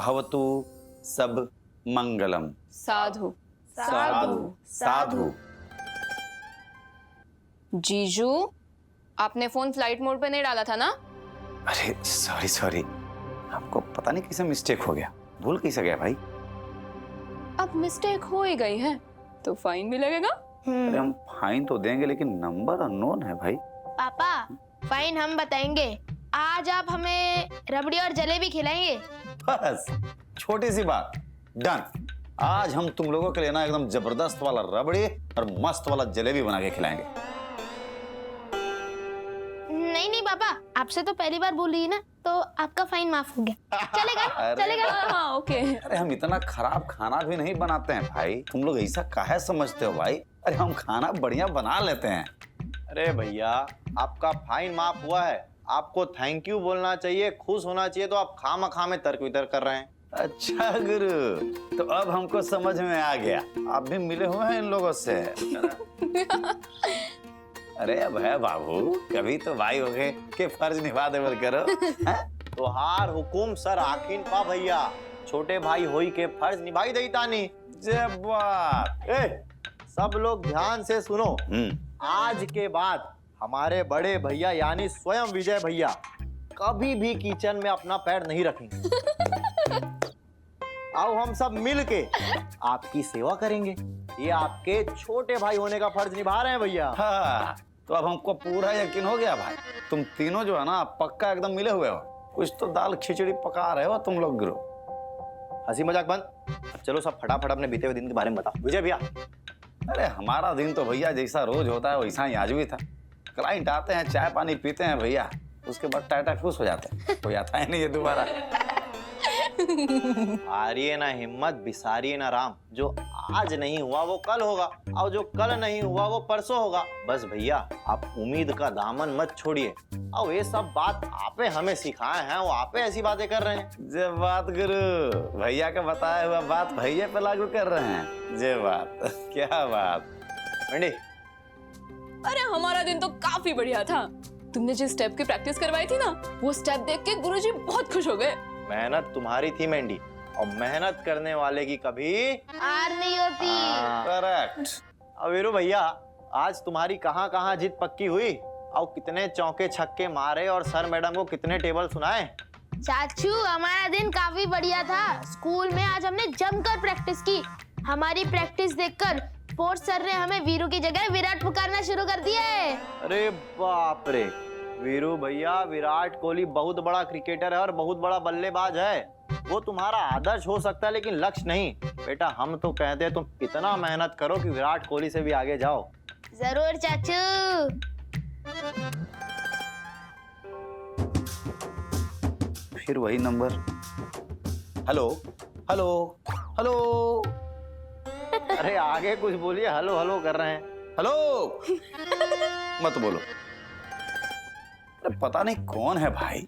भवतु सब मंगलम। साधु साधु साधु। जीजू, आपने फोन फ्लाइट मोड पे नहीं डाला था ना? अरे सॉरी सॉरी, आपको पता नहीं कैसे मिस्टेक हो गया, भूल कैसे गया भाई। अब मिस्टेक हो ही गई है तो फाइन भी लगेगा। अरे हम फाइन तो देंगे लेकिन नंबर अननोन है भाई। पापा फाइन हम बताएंगे। आज आप हमें रबड़ी और जलेबी खिलाएंगे। बस छोटी सी बात, डन। आज हम तुम लोगों के लिए ना एकदम जबरदस्त वाला रबड़ी और मस्त वाला जलेबी बना के खिलाएंगे। नहीं नहीं पापा, आपसे तो पहली बार बोल रही है ना, तो आपका फाइन माफ हो गया। चलेगा चलेगा। हाँ ओके। अरे हम इतना खराब खाना भी नहीं बनाते हैं भाई, तुम लोग ऐसा काहे समझते हो भाई। अरे हम खाना बढ़िया बना लेते हैं। अरे भैया, आपका फाइन माफ हुआ है, आपको थैंक यू बोलना चाहिए, खुश होना चाहिए, तो आप खामखा में तर्क वितर्क कर रहे हैं। अच्छा गुरु, तो अब हमको समझ में आ गया, आप भी मिले हुए हैं इन लोगों से। अरे अब है बाबू, कभी तो भाई हो गए के फर्ज निभा देवल करो। तोहार हुकुम सर आखिन पा भैया, छोटे भाई होई के फर्ज निभाई दई तानी। जय बात। सब लोग ध्यान से सुनो, आज के बाद हमारे बड़े भैया यानी स्वयं विजय भैया कभी भी किचन में अपना पैर नहीं रखेंगे। आओ हम सब मिल के आपकी सेवा करेंगे, ये आपके छोटे भाई होने का फर्ज निभा रहे हैं भैया। हाँ, तो अब हमको पूरा यकीन हो गया भाई, तुम तीनों जो है ना पक्का एकदम मिले हुए हो। कुछ तो दाल खिचड़ी पका रहे हो तुम लोग गुरु। हंसी मजाक बंद, अब चलो सब फटाफट अपने बीते हुए दिन के बारे में बताओ। विजय भैया। अरे हमारा दिन तो भैया जैसा रोज होता है वैसा ही आज भी था। क्लाइंट आते हैं, चाय पानी पीते हैं भैया, उसके बाद टाटा खुश हो जाते हैं, कोई आता है नहीं ये दोबारा। हारिए ना हिम्मत, बिसारिए ना राम। जो आज नहीं हुआ वो कल होगा, और जो कल नहीं हुआ वो परसों होगा। बस भैया आप उम्मीद का दामन मत छोड़िए, और ये सब बात आपे हमें सिखाए हैं, वो आपे ऐसी बातें कर रहे हैं। जय बात गुरु, भैया का बताया हुआ बात भैया पे लागू कर रहे हैं। जय बात। क्या बात मंडी। अरे हमारा दिन तो काफी बढ़िया था। तुमने जिस स्टेप की प्रैक्टिस करवाई थी ना, वो स्टेप देख के गुरुजी बहुत खुश हो गए। मेहनत तुम्हारी थी मेंढी, और मेहनत करने वाले की कभी हार नहीं होती। करेक्ट। अब वीरू भैया, आज तुम्हारी कहाँ कहाँ जीत पक्की हुई, और कितने चौके छक्के मारे, और सर मैडम को कितने टेबल सुनाए। चाचू हमारा दिन काफी बढ़िया था। स्कूल में आज हमने जमकर प्रैक्टिस की। हमारी प्रैक्टिस देखकर स्पोर्ट्स सर ने हमें वीरू की जगह विराट पुकारना शुरू कर दिया है। अरे बाप रे, वीरू भैया विराट कोहली बहुत बड़ा क्रिकेटर है और बहुत बड़ा बल्लेबाज है। वो तुम्हारा आदर्श हो सकता है लेकिन लक्ष्य नहीं। बेटा हम तो कहते हैं तुम इतना मेहनत करो कि विराट कोहली से भी आगे जाओ। जरूर चाचू। फिर वही नंबर। Hello hello hello. अरे आगे कुछ बोलिए, हेलो हेलो कर रहे हैं। हेलो मत बोलो। अरे पता नहीं कौन है भाई,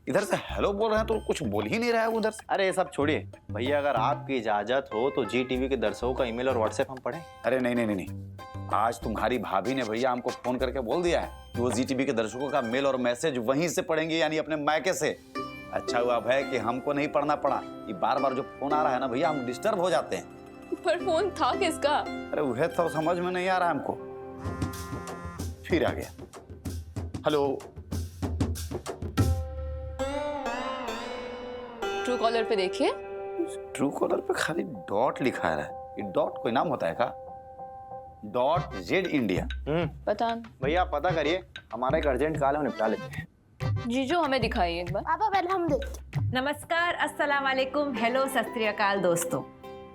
इधर से हेलो बोल रहे हैं तो कुछ बोल ही नहीं रहा है उधर से। अरे ये सब छोड़िए भैया, अगर आपकी इजाजत हो तो जी टीवी के दर्शकों का ईमेल और व्हाट्सएप हम पढ़ें। अरे नहीं नहीं नहीं नहीं, आज तुम्हारी भाभी ने भैया हमको फोन करके बोल दिया है कि वो जी टीवी के दर्शकों का मेल और मैसेज वहीं से पढ़ेंगे, यानी अपने मायके से। अच्छा हुआ भाई कि हमको नहीं पढ़ना पड़ा। ये बार बार जो फोन आ रहा है ना भैया, हम डिस्टर्ब हो जाते हैं। पर फोन था किसका? अरे वह तो समझ में नहीं आ रहा हमको। फिर आ गया। हेलो। ट्रू कॉलर पे देखिए। ट्रू कॉलर पे खाली डॉट लिखा है। ये डॉट कोई नाम होता है का? Dot Z India. पता नहीं। भैया पता करिए, हमारा एक अर्जेंट कॉल है, निपटा लेते हैं। जीजू हमें दिखाइए एक बार। पापा पहले हम देखते। नमस्कार, अस्सलाम वालेकुम, हेलो, सत श्री अकाल दोस्तों।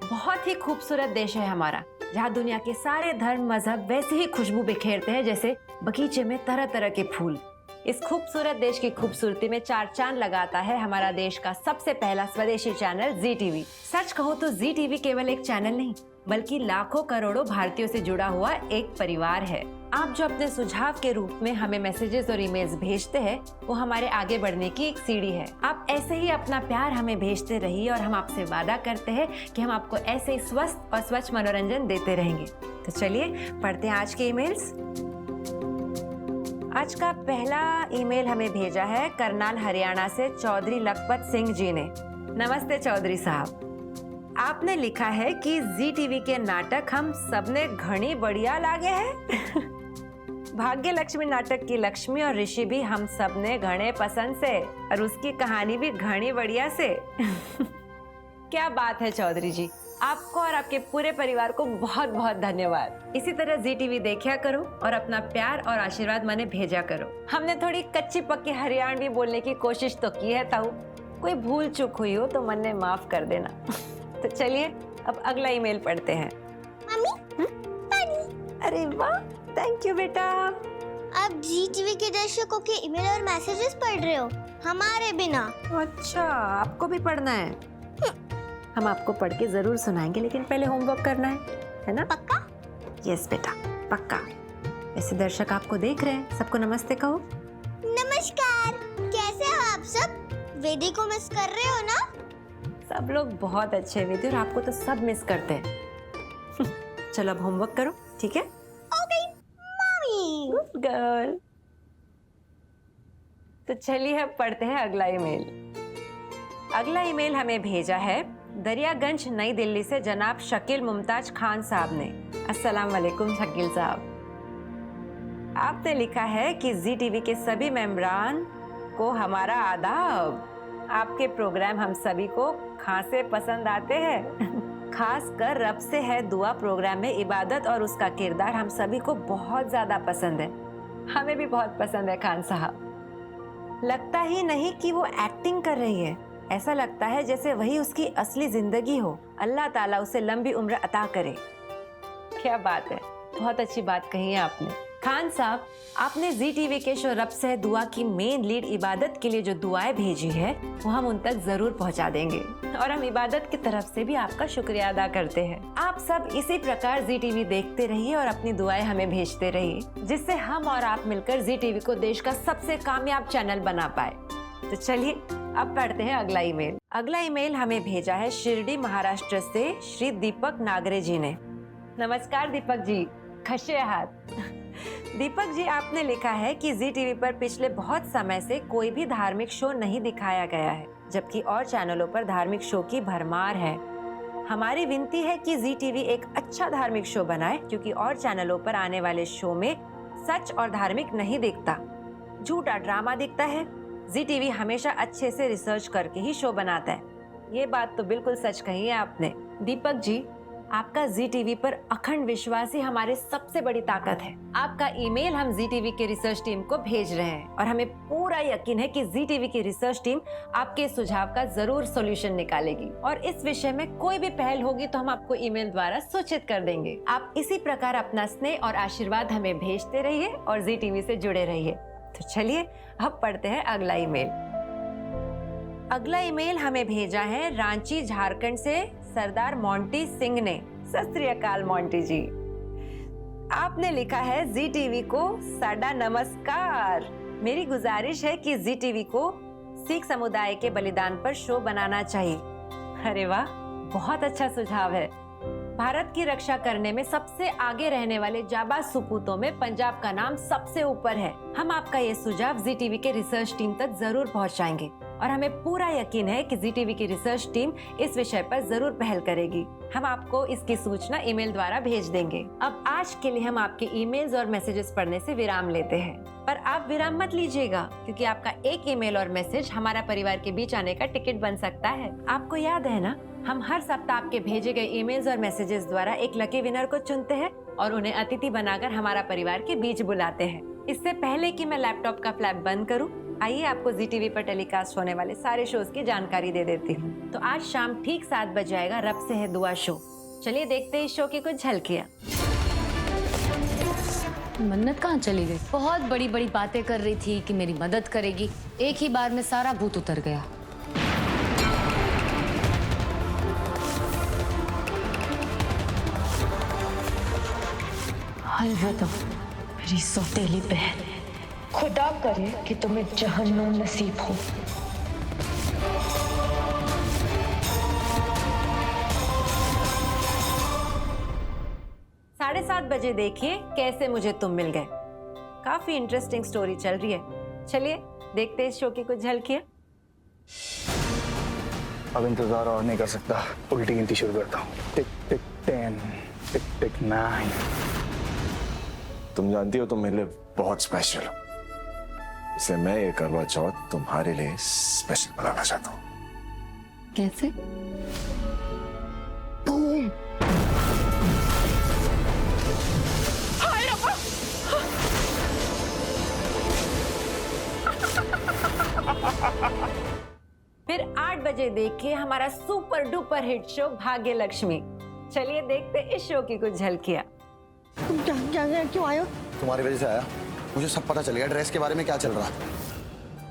बहुत ही खूबसूरत देश है हमारा, जहाँ दुनिया के सारे धर्म मजहब वैसे ही खुशबू बिखेरते हैं जैसे बगीचे में तरह तरह के फूल। इस खूबसूरत देश की खूबसूरती में चार चांद लगाता है हमारा देश का सबसे पहला स्वदेशी चैनल जी टीवी। सच कहो तो जी टीवी केवल एक चैनल नहीं बल्कि लाखों करोड़ों भारतीयों से जुड़ा हुआ एक परिवार है। आप जो अपने सुझाव के रूप में हमें मैसेजेस और ईमेल्स भेजते हैं, वो हमारे आगे बढ़ने की एक सीढ़ी है। आप ऐसे ही अपना प्यार हमें भेजते रहिए और हम आपसे वादा करते हैं कि हम आपको ऐसे ही स्वस्थ और स्वच्छ मनोरंजन देते रहेंगे। तो चलिए पढ़ते हैं आज के ईमेल्स। आज का पहला ईमेल हमें भेजा है करनाल हरियाणा से चौधरी लखपत सिंह जी ने। नमस्ते चौधरी साहब। आपने लिखा है कि जी टीवी के नाटक हम सबने घनी बढ़िया लागे हैं। भाग्य लक्ष्मी नाटक की लक्ष्मी और ऋषि भी हम सबने घने पसंद से और उसकी कहानी भी घनी बढ़िया से। क्या बात है चौधरी जी, आपको और आपके पूरे परिवार को बहुत बहुत धन्यवाद। इसी तरह जी टीवी देखा करो और अपना प्यार और आशीर्वाद मने भेजा करो। हमने थोड़ी कच्ची पक्की हरियाणवी बोलने की कोशिश तो की है ताऊ, कोई भूल चूक हुई हो तो मन ने माफ कर देना। तो चलिए अब अगला ईमेल पढ़ते हैं। अरे वाह, थैंक यू बेटा। आप जी टीवी के दर्शकों के ईमेल और मैसेजेस पढ़ रहे हो हमारे बिना। अच्छा, आपको भी पढ़ना है? हम आपको पढ़ के जरूर सुनाएंगे, लेकिन पहले होमवर्क करना है ना? पक्का? यस बेटा, पक्का। ऐसे दर्शक आपको देख रहे हैं, सबको नमस्ते कहो। नमस्कार, कैसे हो आप सब? वेदी को मिस कर रहे हो ना? सब लोग बहुत अच्छे हैं वेदी, और आपको तो सब मिस करते हैं। चलो अब होमवर्क करो, ठीक है? Okay mummy. Good girl. तो चलिए अब पढ़ते हैं अगला ईमेल। अगला ईमेल हमें भेजा है दरियागंज नई दिल्ली से जनाब शकील मुमताज खान साहब ने। अस्सलाम वालेकुम शकील साहब। आपने लिखा है कि जी टीवी के सभी मेंबरान को हमारा आदाब। आपके प्रोग्राम हम सभी को खासे पसंद आते हैं। खास कर रब से है दुआ प्रोग्राम में इबादत और उसका किरदार हम सभी को बहुत ज्यादा पसंद है। हमें भी बहुत पसंद है खान साहब। लगता ही नहीं कि वो एक्टिंग कर रही है, ऐसा लगता है जैसे वही उसकी असली जिंदगी हो। अल्लाह ताला उसे लंबी उम्र अता करे। क्या बात है, बहुत अच्छी बात कही है आपने। खान साहब, आपने जी टीवी के शो रब से दुआ की मेन लीड इबादत के लिए जो दुआएं भेजी है वो हम उन तक जरूर पहुंचा देंगे, और हम इबादत की तरफ से भी आपका शुक्रिया अदा करते हैं। आप सब इसी प्रकार जी टीवी देखते रहिए और अपनी दुआएं हमें भेजते रहिए, जिससे हम और आप मिलकर जी टीवी को देश का सबसे कामयाब चैनल बना पाए। तो चलिए अब पढ़ते हैं अगला ईमेल। अगला ईमेल हमें भेजा है शिरडी महाराष्ट्र से श्री दीपक नागरे जी ने। नमस्कार दीपक जी, खशे हाथ। दीपक जी, आपने लिखा है कि जी टीवी पर पिछले बहुत समय से कोई भी धार्मिक शो नहीं दिखाया गया है, जबकि और चैनलों पर धार्मिक शो की भरमार है। हमारी विनती है कि जी टीवी एक अच्छा धार्मिक शो बनाए, क्योंकि और चैनलों पर आने वाले शो में सच और धार्मिक नहीं दिखता, झूठा ड्रामा दिखता है। जी टीवी हमेशा अच्छे से रिसर्च करके ही शो बनाता है। ये बात तो बिल्कुल सच कही है आपने। दीपक जी, आपका जी टीवी पर अखंड विश्वास ही हमारी सबसे बड़ी ताकत है। आपका ईमेल हम जी टीवी के रिसर्च टीम को भेज रहे हैं, और हमें पूरा यकीन है कि जी टीवी की रिसर्च टीम आपके सुझाव का जरूर सॉल्यूशन निकालेगी, और इस विषय में कोई भी पहल होगी तो हम आपको ईमेल द्वारा सूचित कर देंगे। आप इसी प्रकार अपना स्नेह और आशीर्वाद हमें भेजते रहिए और जी टीवी से जुड़े रहिए। तो चलिए अब पढ़ते हैं अगला ईमेल। अगला ईमेल हमें भेजा है रांची झारखंड से सरदार मोंटी सिंह ने। सत श्री अकाल मोंटी जी। आपने लिखा है जी टीवी को साडा नमस्कार। मेरी गुजारिश है कि जी टीवी को सिख समुदाय के बलिदान पर शो बनाना चाहिए। अरे वाह, बहुत अच्छा सुझाव है। भारत की रक्षा करने में सबसे आगे रहने वाले जाबाज सुपूतों में पंजाब का नाम सबसे ऊपर है। हम आपका ये सुझाव जी टीवी के रिसर्च टीम तक जरूर पहुंचाएंगे, और हमें पूरा यकीन है कि जी टीवी की रिसर्च टीम इस विषय पर जरूर पहल करेगी। हम आपको इसकी सूचना ईमेल द्वारा भेज देंगे। अब आज के लिए हम आपके ईमेल्स और मैसेजेस पढ़ने से विराम लेते हैं, पर आप विराम मत लीजिएगा, क्योंकि आपका एक ईमेल और मैसेज हमारा परिवार के बीच आने का टिकट बन सकता है। आपको याद है ना, हम हर सप्ताह आपके भेजे गए ईमेल्स और मैसेजेस द्वारा एक लकी विनर को चुनते हैं और उन्हें अतिथि बनाकर हमारा परिवार के बीच बुलाते हैं। इससे पहले कि मैं लैपटॉप का फ्लैप बंद करूं, आइए आपको जी टीवी पर टेलीकास्ट होने वाले सारे शोज की जानकारी दे देती हूँ। तो आज शाम ठीक 7 बजे आएगा रब से है दुआ शो। चलिए देखते हैं इस शो की कुछ झलकियाँ। मन्नत कहाँ चली गई? बहुत बड़ी बड़ी बातें कर रही थी कि मेरी मदद करेगी, एक ही बार में सारा भूत उतर गया। अलविदा मेरी सौतेली बहन, खुदा करे कि तुम्हें जहन्नुम नसीब हो। 7:30 बजे देखिए कैसे मुझे तुम मिल गए। काफी इंटरेस्टिंग स्टोरी चल रही है। चलिए देखते हैं इस शो की कुछ झलकियां। अब इंतजार और नहीं कर सकता, उल्टी गिनती शुरू करता हूँ। टिक टिक 10, टिक टिक 9। तुम जानती हो तुम मेरे लिए बहुत स्पेशल हो, इसलिए मैं ये करवा चौथ तुम्हारे लिए स्पेशल बनाना चाहता हूँ। कैसे? फिर 8 बजे देखिए हमारा सुपर डुपर हिट शो भाग्य लक्ष्मी। चलिए देखते इस शो की कुछ झलकियां। क्यों आयो? तुम्हारी वजह से आया। मुझे सब पता चल गया ड्रेस के बारे में क्या चल रहा।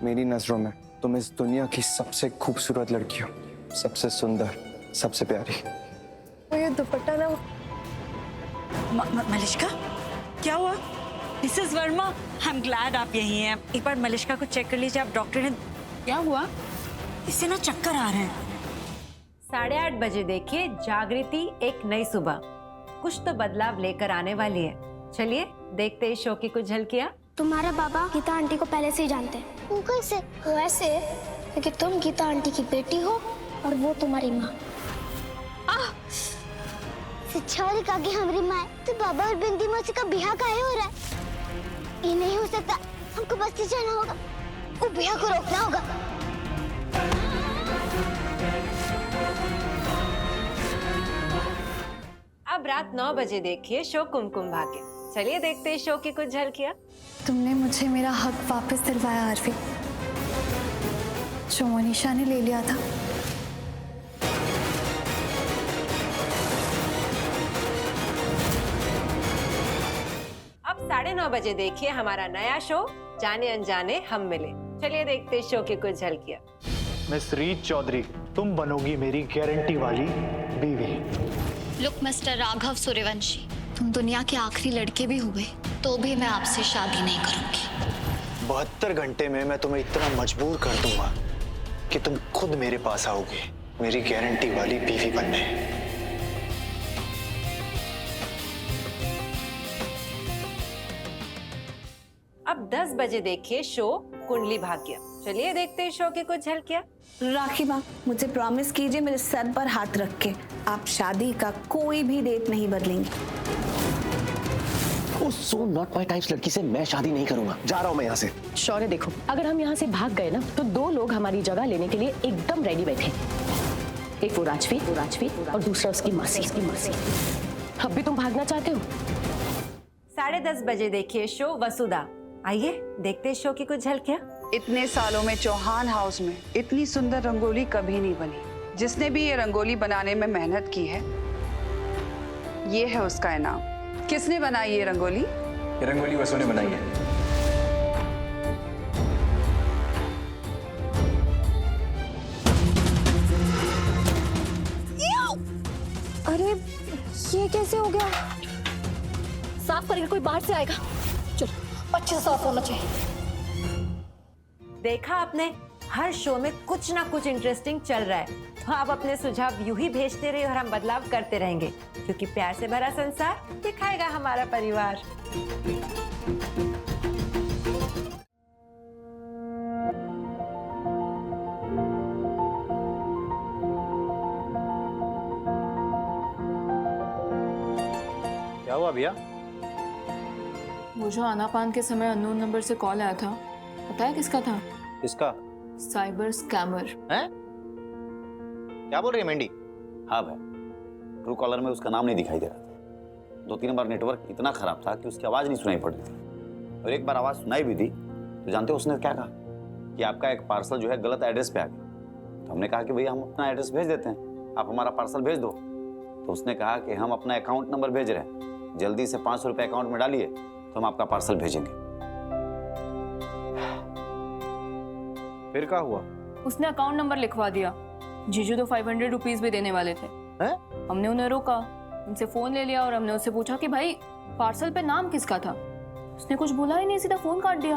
मेरी नजरों में तुम इस दुनिया की सबसे खूबसूरत लड़की हो, सबसे सुंदर, सबसे प्यारी। ये दुपट्टा ना मलिश्का, क्या हुआ? Mrs Verma, I am glad आप यहीं हैं। एक बार मलिश्का को चेक कर लीजिए आप। डॉक्टर ने क्या हुआ? इससे ना चक्कर आ रहे हैं। 8:30 बजे देखिए जागृति एक नई सुबह, कुछ तो बदलाव लेकर आने वाली है। चलिए देखते इस शो की कुछ झलकियां। तुम्हारा बाबा गीता आंटी को पहले से ही जानते हैं। वो कैसे? वो ऐसे क्योंकि तुम गीता आंटी की बेटी हो और वो तुम्हारी माँ। सच्चाई का हमारी माँ तो बाबा और बिंदी मौसी का ब्याह काहे हो रहा है? ये नहीं हो सकता, हमको बस्ती जाना होगा, वो ब्याह को रोकना होगा। अब रात 9 बजे देखिए शो कुमकुम भाग्य। चलिए देखते हैं शो की कुछ झलकियां। तुमने मुझे मेरा हक वापस दिलवाया आरवी, जो मनीषा ने ले लिया था। अब 9:30 बजे देखिए हमारा नया शो जाने अनजाने हम मिले। चलिए देखते हैं शो की कुछ झलकियां। मिस रीत चौधरी, तुम बनोगी मेरी गारंटी वाली बीवी। लुक मिस्टर राघव सूर्यवंशी, तुम दुनिया के आखिरी लड़के भी हुए तो भी मैं आपसे शादी नहीं करूंगी। 72 घंटे में मैं तुम्हें इतना मजबूर कर दूंगा कि तुम खुद मेरे पास आओगे मेरी गारंटी वाली बीवी बनने। अब 10 बजे देखिए शो कुंडली भाग्य। चलिए देखते हैं शो की कुछ झलकियां। राखी माँ, मुझे प्रॉमिस कीजिए मेरे सर पर हाथ रख के आप शादी का कोई भी डेट नहीं बदलेंगी। सो नॉट माय टाइप्स लड़की से मैं शादी नहीं करूंगा। जा रहा हूं मैं यहाँ से। शौर्य देखो, अगर हम यहाँ से भाग गए ना तो 2 लोग हमारी जगह लेने के लिए एकदम रेडी बैठे। एक वो राजवी और दूसरा उसकी मासी। अब भी तुम भागना चाहते हो? 10:30 बजे देखिए शो वसुधा। आइए देखते हैं शो की कुछ झलकियां। इतने सालों में चौहान हाउस में इतनी सुंदर रंगोली कभी नहीं बनी। जिसने भी ये रंगोली बनाने में मेहनत की है, ये है उसका इनाम। किसने बनाई ये रंगोली? ये रंगोली वसु ने बनाई है। अरे ये कैसे हो गया? साफ करेंगे, कोई बाहर से आएगा। चलो अच्छे से साफ होना चाहिए। देखा आपने, हर शो में कुछ ना कुछ इंटरेस्टिंग चल रहा है। तो आप अपने सुझाव यूं ही भेजते रहिए और हम बदलाव करते रहेंगे, क्योंकि प्यार से भरा संसार दिखाएगा हमारा परिवार। क्या हुआ भैया? मुझे आनापान के समय अननोन नंबर से कॉल आया था। पता है किसका था? किसका? Cyber scammer. हैं? क्या बोल रही है मेंढी? हाँ भाई, ट्रू कॉलर में उसका नाम नहीं दिखाई दे रहा था। 2-3 बार नेटवर्क इतना खराब था कि उसकी आवाज़ नहीं सुनाई पड़ रही थी, और एक बार आवाज़ सुनाई भी दी तो जानते हो उसने क्या कहा? कि आपका एक पार्सल जो है गलत एड्रेस पे आ गया। तो हमने कहा कि भैया हम अपना एड्रेस भेज देते हैं, आप हमारा पार्सल भेज दो। तो उसने कहा कि हम अपना अकाउंट नंबर भेज रहे हैं, जल्दी से 500 रुपये अकाउंट में डालिए तो हम आपका पार्सल भेजेंगे। फिर क्या हुआ? उसने अकाउंट नंबर लिखवा दिया। जीजू तो 500 रुपीज भी देने वाले थे। हमने उन्हें रोका, उनसे फोन ले लिया और हमने उससे पूछा कि भाई पार्सल पे नाम किसका था। उसने कुछ बोला ही नहीं, सीधा फोन काट दिया।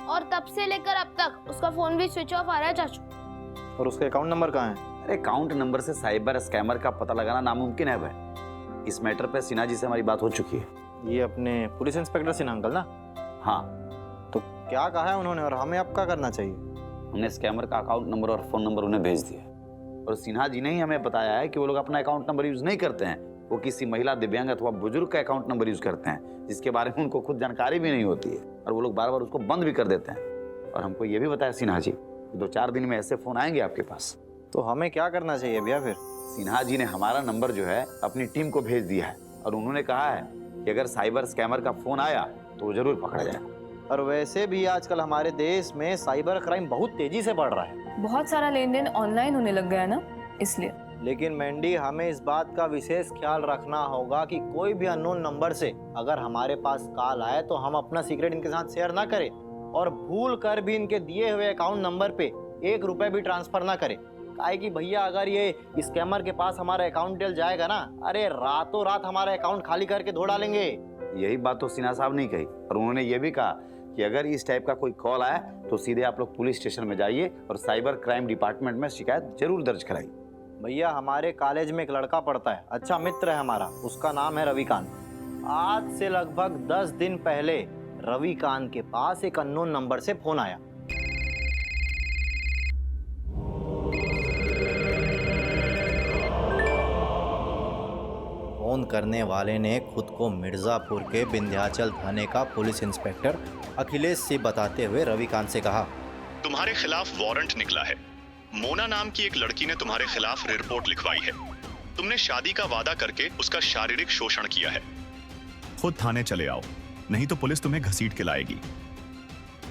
और तब से लेकर अब तक उसका फोन भी स्विच ऑफ आ रहा है चाचू। और उसके अकाउंट नंबर कहाँ है? अरे अकाउंट नंबर से साइबर स्कैमर का पता लगाना नामुमकिन है भाई। इस मैटर पे सिन्हा जी से हमारी बात हो चुकी है। ये अपने पुलिस इंस्पेक्टर सिन्हा अंकल ना? हाँ। तो क्या कहा है उन्होंने और हमें अब क्या करना चाहिए? हमने स्कैमर का अकाउंट नंबर और फोन नंबर उन्हें भेज दिया। और सिन्हा जी ने ही हमें बताया है कि वो लोग अपना अकाउंट नंबर यूज नहीं करते हैं, वो किसी महिला, दिव्यांग अथवा बुजुर्ग का अकाउंट नंबर यूज करते हैं, जिसके बारे में उनको खुद जानकारी भी नहीं होती है, और वो लोग बार बार उसको बंद भी कर देते हैं। और हमको ये भी बताया सिन्हा जी 2-4 दिन में ऐसे फोन आएंगे आपके पास। तो हमें क्या करना चाहिए भैया फिर? सिन्हा जी ने हमारा नंबर जो है अपनी टीम को भेज दिया है, और उन्होंने कहा है कि अगर साइबर स्कैमर का फोन आया तो वो जरूर पकड़ा जाए। और वैसे भी आजकल हमारे देश में साइबर क्राइम बहुत तेजी से बढ़ रहा है। बहुत सारा लेन देन ऑनलाइन होने लग गया है ना, इसलिए। लेकिन मैंडी, हमें इस बात का विशेष ख्याल रखना होगा कि कोई भी अननोन नंबर से अगर हमारे पास कॉल आए तो हम अपना सीक्रेट इनके साथ शेयर ना करें, और भूल कर भी इनके दिए हुए अकाउंट नंबर पे 1 रुपए भी ट्रांसफर ना करें। काहे कि भैया अगर ये स्कैमर के पास हमारा अकाउंट डिटेल जाएगा ना, अरे रातों रात हमारा अकाउंट खाली करके धो डालेंगे। यही बात तो सिन्हा साहब ने कही, और उन्होंने ये भी कहा कि अगर इस टाइप का कोई कॉल आए तो सीधे आप लोग पुलिस स्टेशन में जाइए और साइबर क्राइम डिपार्टमेंट में शिकायत जरूर दर्ज कराइए। भैया हमारे कॉलेज में एक लड़का पढ़ता है, अच्छा मित्र है हमारा, उसका नाम है रविकांत। आज से लगभग 10 दिन पहले रविकांत के पास एक अननोन नंबर से फोन आया। फोन करने वाले ने खुद को मिर्जापुर के विंध्याचल थाने का पुलिस इंस्पेक्टर अखिलेश सिंह बताते हुए रविकांत से कहा, तुम्हारे खिलाफ वारंट निकला है। मोना नाम की एक लड़की ने तुम्हारे खिलाफ रिपोर्ट लिखवाई है। तुमने शादी का वादा करके उसका शारीरिक शोषण किया है। खुद थाने चले आओ, नहीं तो पुलिस तुम्हें घसीट के लाएगी।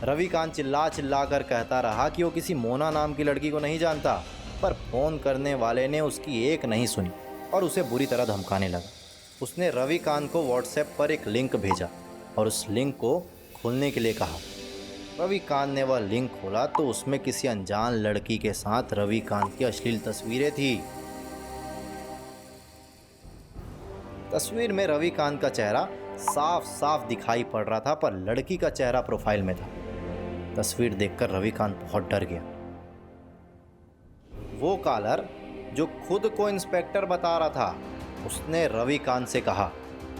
रविकांत चिल्ला चिल्ला कर कहता रहा कि वो किसी मोना नाम की लड़की को नहीं जानता, पर फोन करने वाले ने उसकी एक नहीं सुनी और उसे बुरी तरह धमकाने लगा। उसने रविकांत को व्हाट्सएप पर एक लिंक भेजा और उस लिंक को खोलने के लिए कहा। रविकांत ने वह लिंक खोला तो उसमें किसी अनजान लड़की के साथ रविकांत की अश्लील तस्वीरें थी। तस्वीर में रविकांत का चेहरा साफ साफ दिखाई पड़ रहा था, पर लड़की का चेहरा प्रोफाइल में था। तस्वीर देखकर रविकांत बहुत डर गया। वो कॉलर जो खुद को इंस्पेक्टर बता रहा था, उसने रविकांत से कहा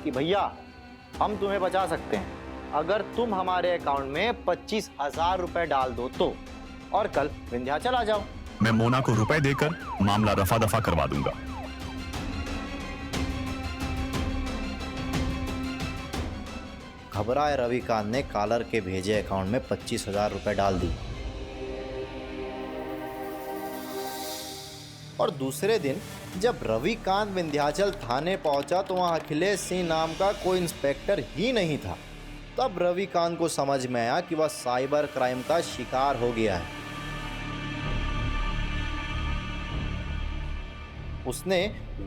कि भैया हम तुम्हें बचा सकते हैं अगर तुम हमारे अकाउंट में 25,000 रुपए डाल दो तो, और कल विंध्याचल आ जाओ। मैं मोना को रुपए देकर मामला रफा दफा करवा दूंगा। घबराए रविकांत ने कॉलर के भेजे अकाउंट में 25,000 रुपए डाल दी। और दूसरे दिन जब रविकांत विंध्याचल थाने पहुंचा तो वहां अखिलेश सिंह नाम का कोई इंस्पेक्टर ही नहीं था। तब रविकांत को समझ में आया कि वह साइबर क्राइम का शिकार हो गया है। उसने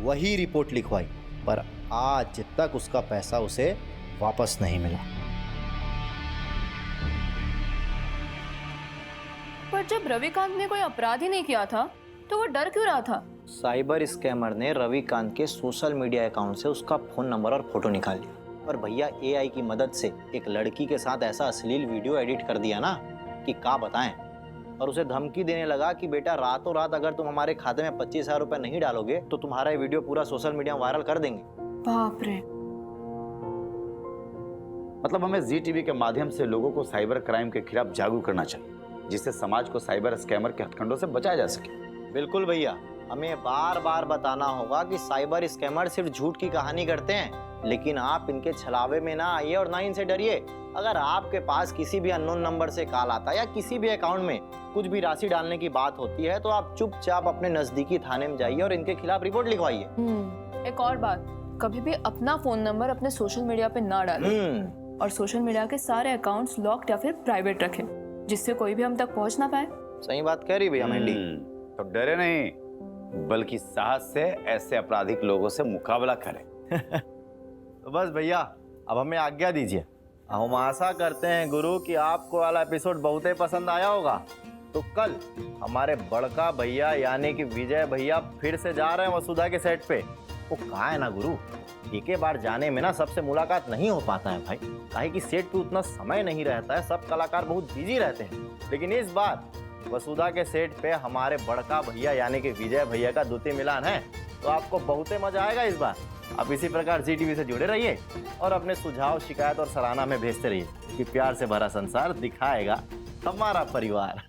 वही रिपोर्ट लिखवाई, पर आज तक उसका पैसा उसे वापस नहीं मिला। पर जब रविकांत ने कोई अपराध ही नहीं किया था तो वो डर क्यों रहा था? साइबर स्कैमर ने रविकांत के सोशल मीडिया अकाउंट से उसका फोन नंबर और फोटो निकाल लिया, और भैया एआई की मदद से एक लड़की के साथ ऐसा अश्लील वीडियो एडिट कर दिया ना कि क्या बताएं। और उसे धमकी देने लगा कि बेटा रातों रात अगर तुम हमारे खाते में 25,000 रुपए नहीं डालोगे तो तुम्हारा ये वीडियो पूरा सोशल मीडिया में वायरल कर देंगे। बाप रे। मतलब हमें जी टीवी के माध्यम से लोगों को साइबर क्राइम के खिलाफ जागरूक करना चाहिए, जिससे समाज को साइबर स्कैमर के हथकंडों से बचाया जा सके। बिल्कुल भैया, हमें बार बार बताना होगा कि साइबर स्कैमर सिर्फ झूठ की कहानी करते हैं, लेकिन आप इनके छलावे में ना आइए और ना इनसे डरिए। अगर आपके पास किसी भी अननोन नंबर से कॉल आता है या किसी भी अकाउंट में कुछ भी राशि डालने की बात होती है तो आप चुपचाप अपने नजदीकी थाने में जाइए और इनके खिलाफ रिपोर्ट लिखवाइए। एक और बात, कभी भी अपना फोन नंबर अपने सोशल मीडिया पे ना डालें, और सोशल मीडिया के सारे अकाउंट्स लॉक्ड या फिर प्राइवेट रखें, जिससे कोई भी हम तक पहुंच ना पाए। सही बात कह रही भैया मेंढी। तो डरे नहीं, बल्कि साहस से ऐसे आपराधिक लोगों से मुकाबला करें। तो बस भैया, अब हमें आज्ञा दीजिए। हम आशा करते हैं गुरु कि आपको वाला एपिसोड बहुत ही पसंद आया होगा। तो कल हमारे बड़का भैया यानी कि विजय भैया फिर से जा रहे हैं वसुधा के सेट पे। वो कहा है ना गुरु, एक बार जाने में ना सबसे मुलाकात नहीं हो पाता है भाई, काहे कि सेट पे उतना समय नहीं रहता है, सब कलाकार बहुत बिजी रहते हैं। लेकिन इस बार वसुधा के सेट पे हमारे बड़का भैया यानी कि विजय भैया का द्वितीय मिलान है, तो आपको बहुत ही मजा आएगा इस बार। आप इसी प्रकार जी टीवी से जुड़े रहिए और अपने सुझाव, शिकायत और सराहना में भेजते रहिए कि प्यार से भरा संसार दिखाएगा हमारा परिवार।